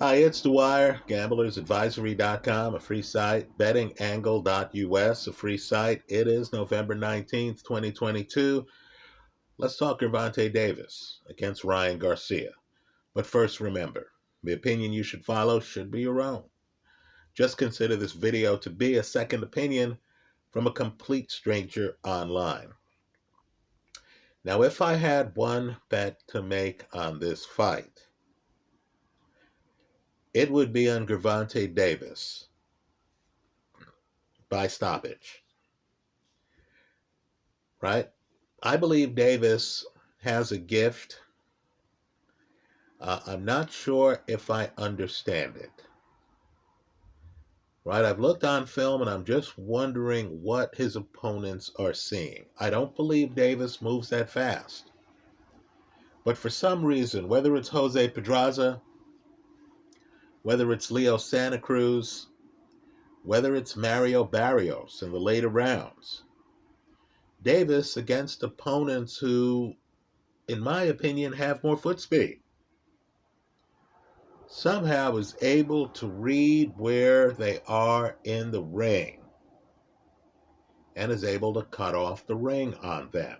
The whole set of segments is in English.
Hi, it's Dwyer, gamblersadvisory.com, a free site, bettingangle.us, a free site. It is November 19th, 2022. Let's talk Gervonta Davis against Ryan Garcia. But first, remember, the opinion you should follow should be your own. Just consider this video to be a second opinion from a complete stranger online. Now, if I had one bet to make on this fight, it would be on Gervonta Davis by stoppage, right? I believe Davis has a gift. I'm not sure if I understand it, right? I've looked on film and I'm just wondering what his opponents are seeing. I don't believe Davis moves that fast. But for some reason, whether it's Jose Pedraza, whether it's Leo Santa Cruz, whether it's Mario Barrios in the later rounds, Davis against opponents who, in my opinion, have more foot speed, somehow is able to read where they are in the ring and is able to cut off the ring on them.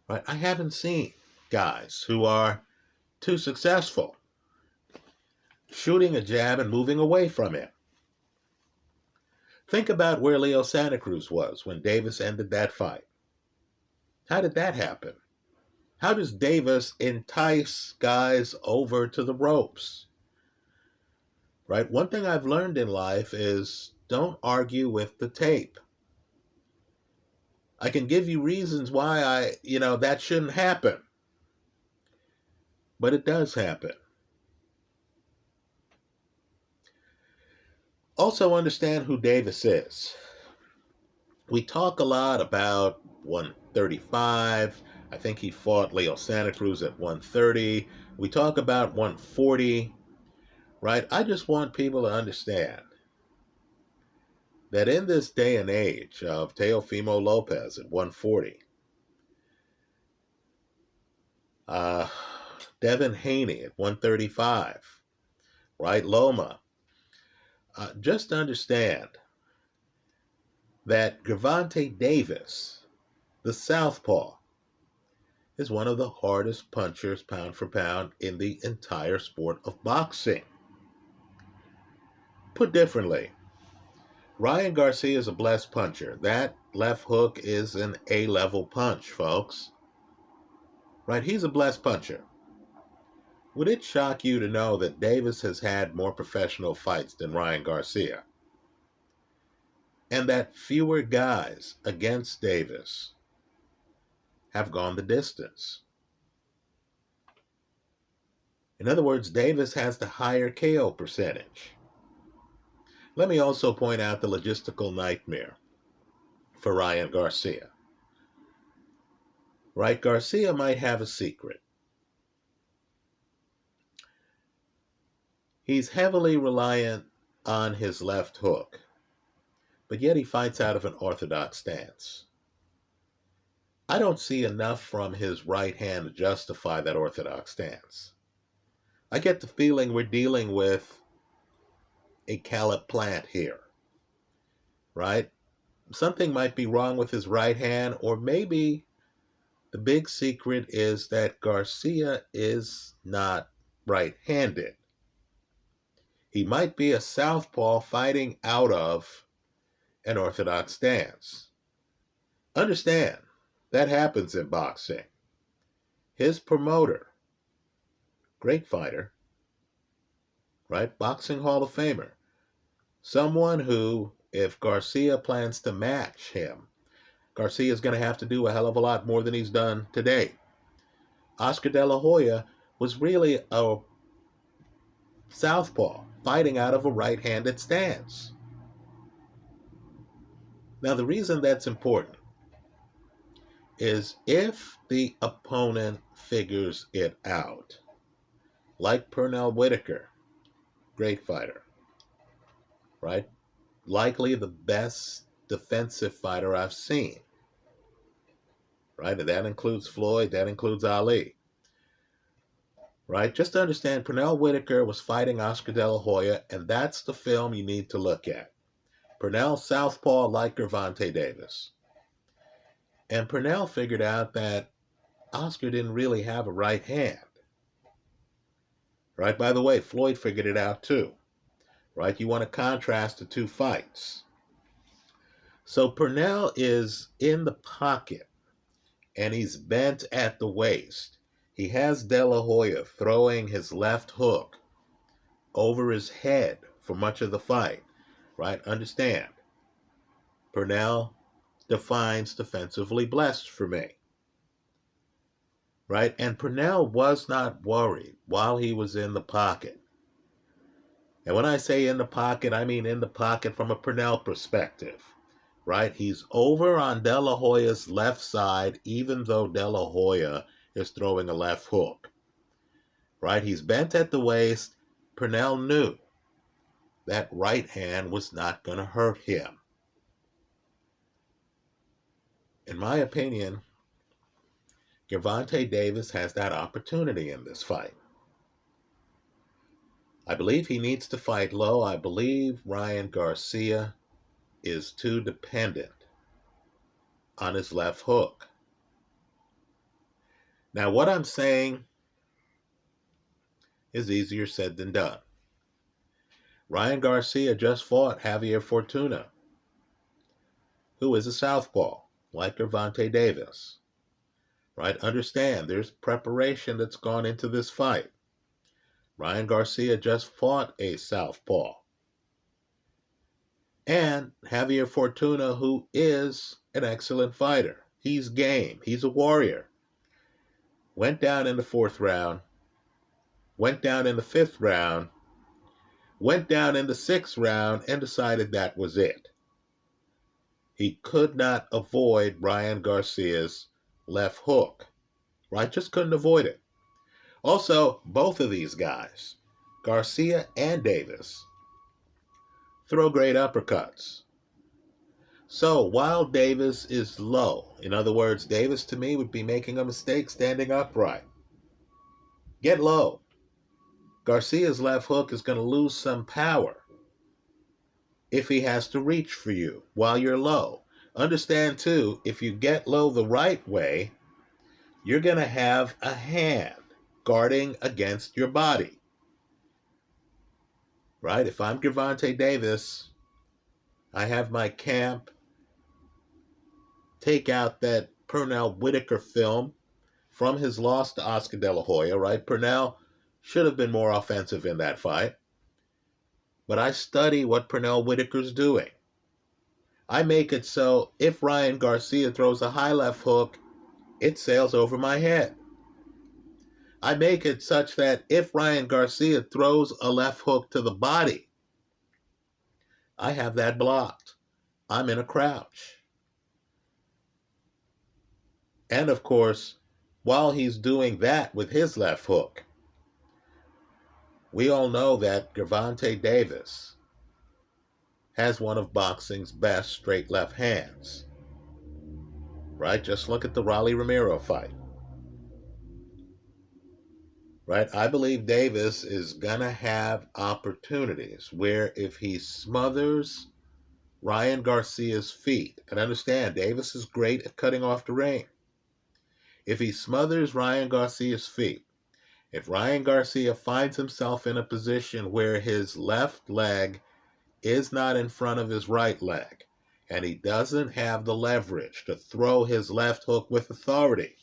Right? I haven't seen guys who are too successful shooting a jab and moving away from it. Think about where Leo Santa Cruz was when Davis ended that fight. How did that happen? How does Davis entice guys over to the ropes? Right? One thing I've learned in life is don't argue with the tape. I can give you reasons why that shouldn't happen. But it does happen. Also understand who Davis is. We talk a lot about 135. I think he fought Leo Santa Cruz at 130. We talk about 140, right? I just want people to understand that in this day and age of Teofimo Lopez at 140, Devin Haney at 135, right? Loma. Just understand that Gervonta Davis, the southpaw, is one of the hardest punchers pound for pound in the entire sport of boxing. Put differently, Ryan Garcia is a blessed puncher. That left hook is an A-level punch, folks. Right? He's a blessed puncher. Would it shock you to know that Davis has had more professional fights than Ryan Garcia? And that fewer guys against Davis have gone the distance? In other words, Davis has the higher KO percentage. Let me also point out the logistical nightmare for Ryan Garcia. Right? Garcia might have a secret. He's heavily reliant on his left hook, but yet he fights out of an orthodox stance. I don't see enough from his right hand to justify that orthodox stance. I get the feeling we're dealing with a callot plant here, right? Something might be wrong with his right hand, or maybe the big secret is that Garcia is not right-handed. He might be a southpaw fighting out of an orthodox stance. Understand, that happens in boxing. His promoter, great fighter, right? Boxing Hall of Famer. Someone who, if Garcia plans to match him, Garcia is going to have to do a hell of a lot more than he's done today. Oscar De La Hoya was really a southpaw fighting out of a right-handed stance. Now, the reason that's important is if the opponent figures it out, like Pernell Whitaker, great fighter, right? Likely the best defensive fighter I've seen, right? And that includes Floyd, that includes Ali. right? Just to understand, Pernell Whitaker was fighting Oscar De La Hoya, and that's the film you need to look at. Pernell southpaw like Gervonta Davis. And Pernell figured out that Oscar didn't really have a right hand. Right? By the way, Floyd figured it out too. Right? You want to contrast the two fights. So Pernell is in the pocket and he's bent at the waist. He has De La Hoya throwing his left hook over his head for much of the fight. Right? Understand. Pernell defines defensively blessed for me. Right? And Pernell was not worried while he was in the pocket. And when I say in the pocket, I mean in the pocket from a Pernell perspective. Right? He's over on De La Hoya's left side, even though De La Hoya is throwing a left hook. Right? He's bent at the waist. Pernell knew that right hand was not going to hurt him. In my opinion, Gervonta Davis has that opportunity in this fight. I believe he needs to fight low. I believe Ryan Garcia is too dependent on his left hook. Now, what I'm saying is easier said than done. Ryan Garcia just fought Javier Fortuna, who is a southpaw, like Gervonta Davis. Right? Understand, there's preparation that's gone into this fight. Ryan Garcia just fought a southpaw. And Javier Fortuna, who is an excellent fighter. He's game. He's a warrior. Went down in the 4th round. Went down in the 5th round. Went down in the 6th round and decided that was it. He could not avoid Ryan Garcia's left hook. Right? Just couldn't avoid it. Also, both of these guys, Garcia and Davis, throw great uppercuts. So while Davis is low, in other words, Davis to me would be making a mistake standing upright. Get low. Garcia's left hook is going to lose some power if he has to reach for you while you're low. Understand too, if you get low the right way, you're going to have a hand guarding against your body. Right? If I'm Gervonta Davis, I have my camp take out that Pernell Whitaker film from his loss to Oscar De La Hoya, right? Pernell should have been more offensive in that fight. But I study what Pernell Whitaker's doing. I make it so if Ryan Garcia throws a high left hook, it sails over my head. I make it such that if Ryan Garcia throws a left hook to the body, I have that blocked. I'm in a crouch. And of course, while he's doing that with his left hook, we all know that Gervonta Davis has one of boxing's best straight left hands. Right? Just look at the Rolly Romero fight. Right? I believe Davis is going to have opportunities where if he smothers Ryan Garcia's feet, and understand, Davis is great at cutting off the rein. If he smothers Ryan Garcia's feet, if Ryan Garcia finds himself in a position where his left leg is not in front of his right leg, and he doesn't have the leverage to throw his left hook with authority,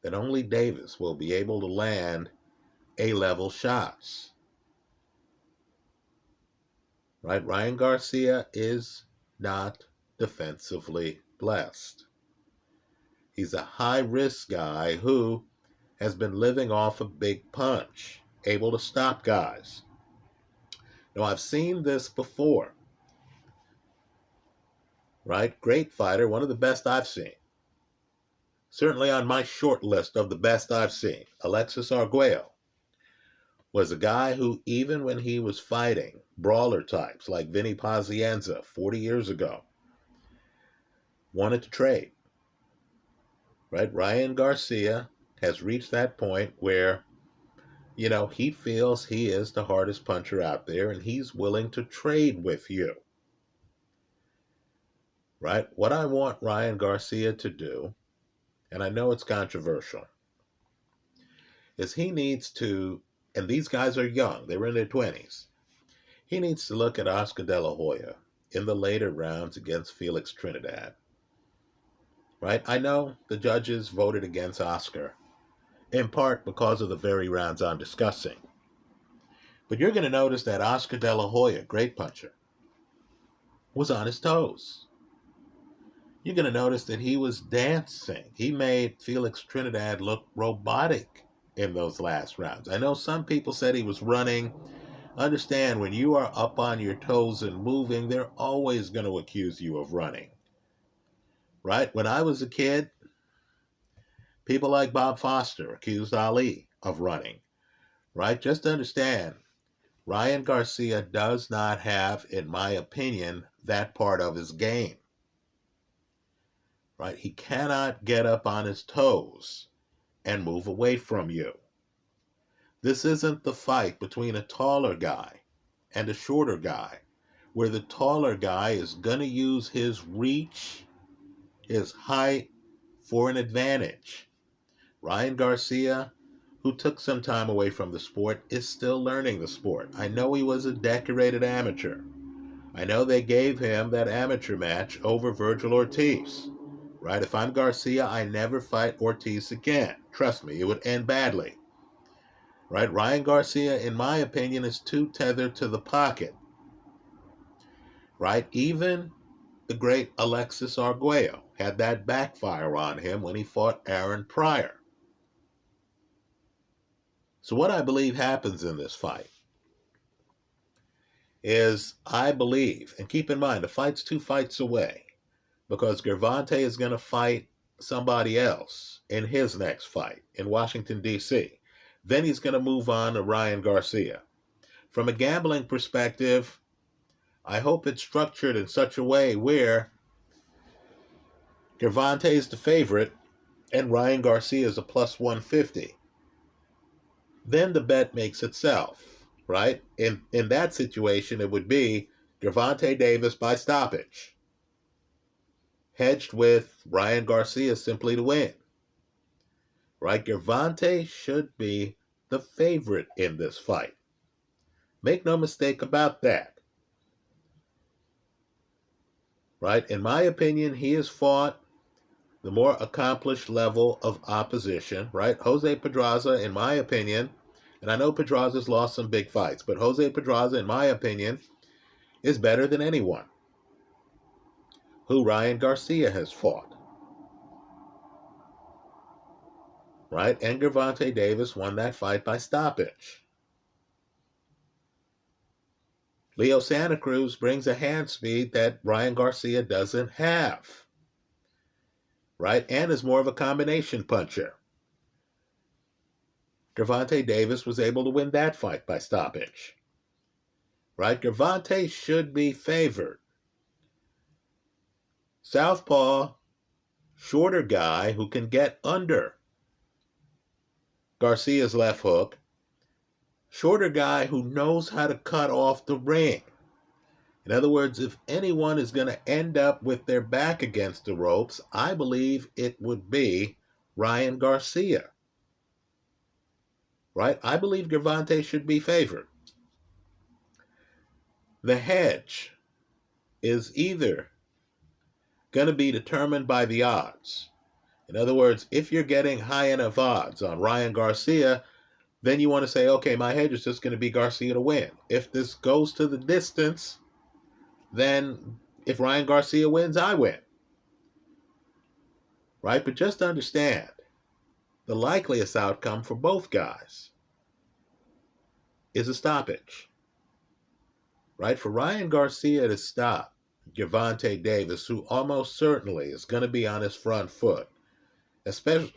then only Davis will be able to land A-level shots. Right? Ryan Garcia is not defensively blessed. He's a high-risk guy who has been living off a big punch, able to stop guys. Now, I've seen this before. Right? Great fighter, one of the best I've seen. Certainly on my short list of the best I've seen, Alexis Arguello was a guy who, even when he was fighting brawler types like Vinny Pazienza 40 years ago, wanted to trade. Right? Ryan Garcia has reached that point where He feels he is the hardest puncher out there and he's willing to trade with you, right? What I want Ryan Garcia to do, and I know it's controversial, is he needs to, and these guys are young, they're in their 20s, he needs to look at Oscar De La Hoya in the later rounds against Felix Trinidad, right? I know the judges voted against Oscar, in part because of the very rounds I'm discussing. But you're going to notice that Oscar De La Hoya, great puncher, was on his toes. You're going to notice that he was dancing. He made Felix Trinidad look robotic in those last rounds. I know some people said he was running. Understand, when you are up on your toes and moving, they're always going to accuse you of running. Right? When I was a kid, people like Bob Foster accused Ali of running. Right? Just understand, Ryan Garcia does not have, in my opinion, that part of his game. Right? He cannot get up on his toes and move away from you. This isn't the fight between a taller guy and a shorter guy, where the taller guy is going to use his reach, his height for an advantage. Ryan Garcia, who took some time away from the sport, is still learning the sport. I know he was a decorated amateur. I know they gave him that amateur match over Virgil Ortiz. Right? If I'm Garcia, I never fight Ortiz again. Trust me, it would end badly. Right? Ryan Garcia, in my opinion, is too tethered to the pocket. Right? Even the great Alexis Arguello had that backfire on him when he fought Aaron Pryor. So what I believe happens in this fight is, I believe, and keep in mind, the fight's 2 fights away, because Gervonta is going to fight somebody else in his next fight in Washington, D.C. Then he's going to move on to Ryan Garcia. From a gambling perspective, I hope it's structured in such a way where Gervonta is the favorite and Ryan Garcia is a plus 150. Then the bet makes itself, right? In that situation, it would be Gervonta Davis by stoppage, hedged with Ryan Garcia simply to win. Right? Gervonta should be the favorite in this fight. Make no mistake about that. Right? In my opinion, he has fought the more accomplished level of opposition, right? Jose Pedraza, in my opinion, and I know Pedraza's lost some big fights, but Jose Pedraza, in my opinion, is better than anyone who Ryan Garcia has fought. Right? And Gervonta Davis won that fight by stoppage. Leo Santa Cruz brings a hand speed that Ryan Garcia doesn't have. Right? And is more of a combination puncher. Gervonta Davis was able to win that fight by stoppage. Right? Gervonta should be favored. Southpaw, shorter guy who can get under Garcia's left hook. Shorter guy who knows how to cut off the ring. In other words, if anyone is going to end up with their back against the ropes, I believe it would be Ryan Garcia. Right? I believe Gervonta should be favored. The hedge is either going to be determined by the odds. In other words, if you're getting high enough odds on Ryan Garcia, then you want to say, okay, my hedge is just going to be Garcia to win. If this goes to the distance, then if Ryan Garcia wins, I win. Right? But just understand, the likeliest outcome for both guys is a stoppage. Right? For Ryan Garcia to stop Gervonta Davis, who almost certainly is going to be on his front foot, especially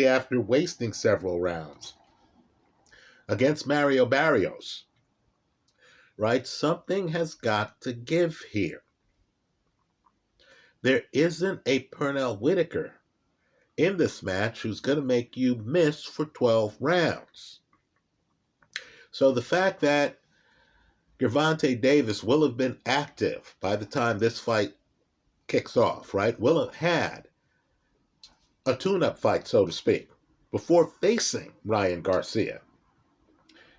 after wasting several rounds against Mario Barrios. Right? Something has got to give here. There isn't a Pernell Whitaker in this match who's going to make you miss for 12 rounds. So the fact that Gervonta Davis will have been active by the time this fight kicks off, right? Will have had a tune-up fight, so to speak, before facing Ryan Garcia.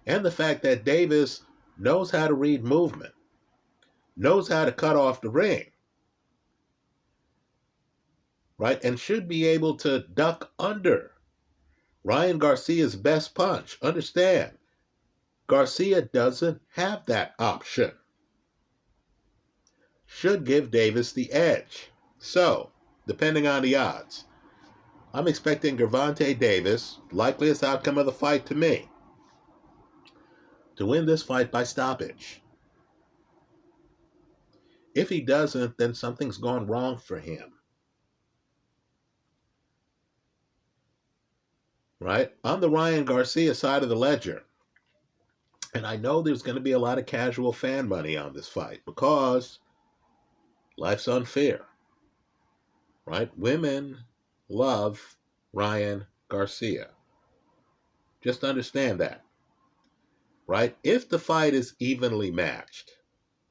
And the fact that Davis knows how to read movement, knows how to cut off the ring, right? And should be able to duck under Ryan Garcia's best punch. Understand, Garcia doesn't have that option. Should give Davis the edge. So, depending on the odds, I'm expecting Gervonta Davis, likeliest outcome of the fight to me, to win this fight by stoppage. If he doesn't, then something's gone wrong for him. Right? On the Ryan Garcia side of the ledger, and I know there's going to be a lot of casual fan money on this fight because life's unfair. Right? Women love Ryan Garcia. Just understand that. Right? If the fight is evenly matched,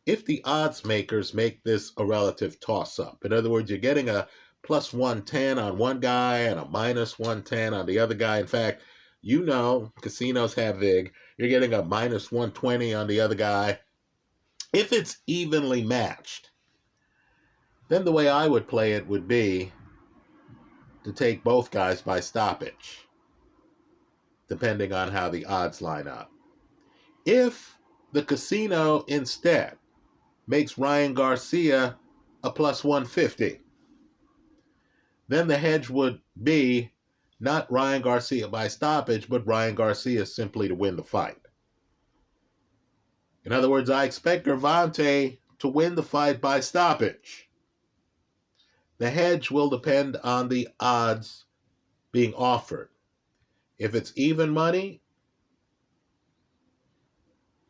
if the odds makers make this a relative toss-up, in other words, you're getting a plus 110 on one guy and a minus 110 on the other guy. In fact, you know, casinos have VIG. You're getting a minus 120 on the other guy. If it's evenly matched, then the way I would play it would be to take both guys by stoppage, depending on how the odds line up. If the casino instead makes Ryan Garcia a plus 150, then the hedge would be not Ryan Garcia by stoppage, but Ryan Garcia simply to win the fight. In other words, I expect Gervonta to win the fight by stoppage. The hedge will depend on the odds being offered. If it's even money,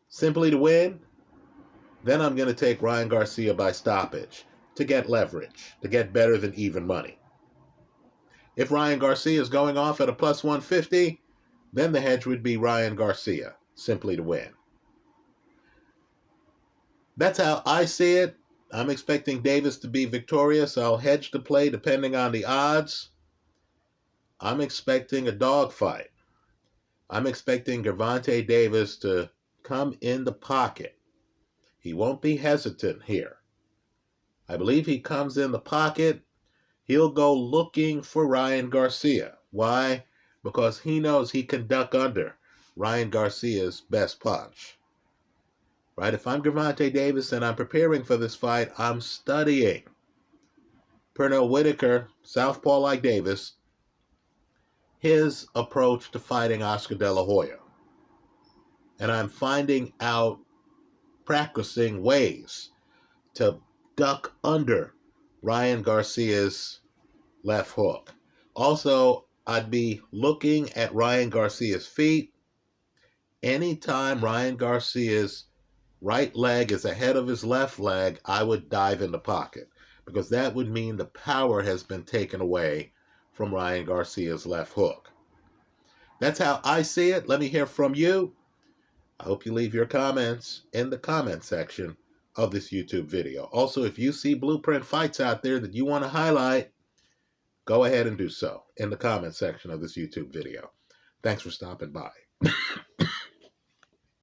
simply to win, then I'm going to take Ryan Garcia by stoppage to get leverage, to get better than even money. If Ryan Garcia is going off at a plus 150, then the hedge would be Ryan Garcia, simply to win. That's how I see it. I'm expecting Davis to be victorious. I'll hedge the play depending on the odds. I'm expecting a dogfight. I'm expecting Gervonta Davis to come in the pocket. He won't be hesitant here. I believe he comes in the pocket. He'll go looking for Ryan Garcia. Why? Because he knows he can duck under Ryan Garcia's best punch. Right? If I'm Gervonta Davis and I'm preparing for this fight, I'm studying Pernell Whitaker, southpaw like Davis, his approach to fighting Oscar De La Hoya. And I'm finding out, practicing ways to duck under Ryan Garcia's left hook. Also, I'd be looking at Ryan Garcia's feet. Anytime Ryan Garcia's right leg is ahead of his left leg, I would dive in the pocket because that would mean the power has been taken away from Ryan Garcia's left hook. That's how I see it. Let me hear from you. I hope you leave your comments in the comment section of this YouTube video. Also, if you see blueprint fights out there that you want to highlight, go ahead and do so in the comment section of this YouTube video. Thanks for stopping by.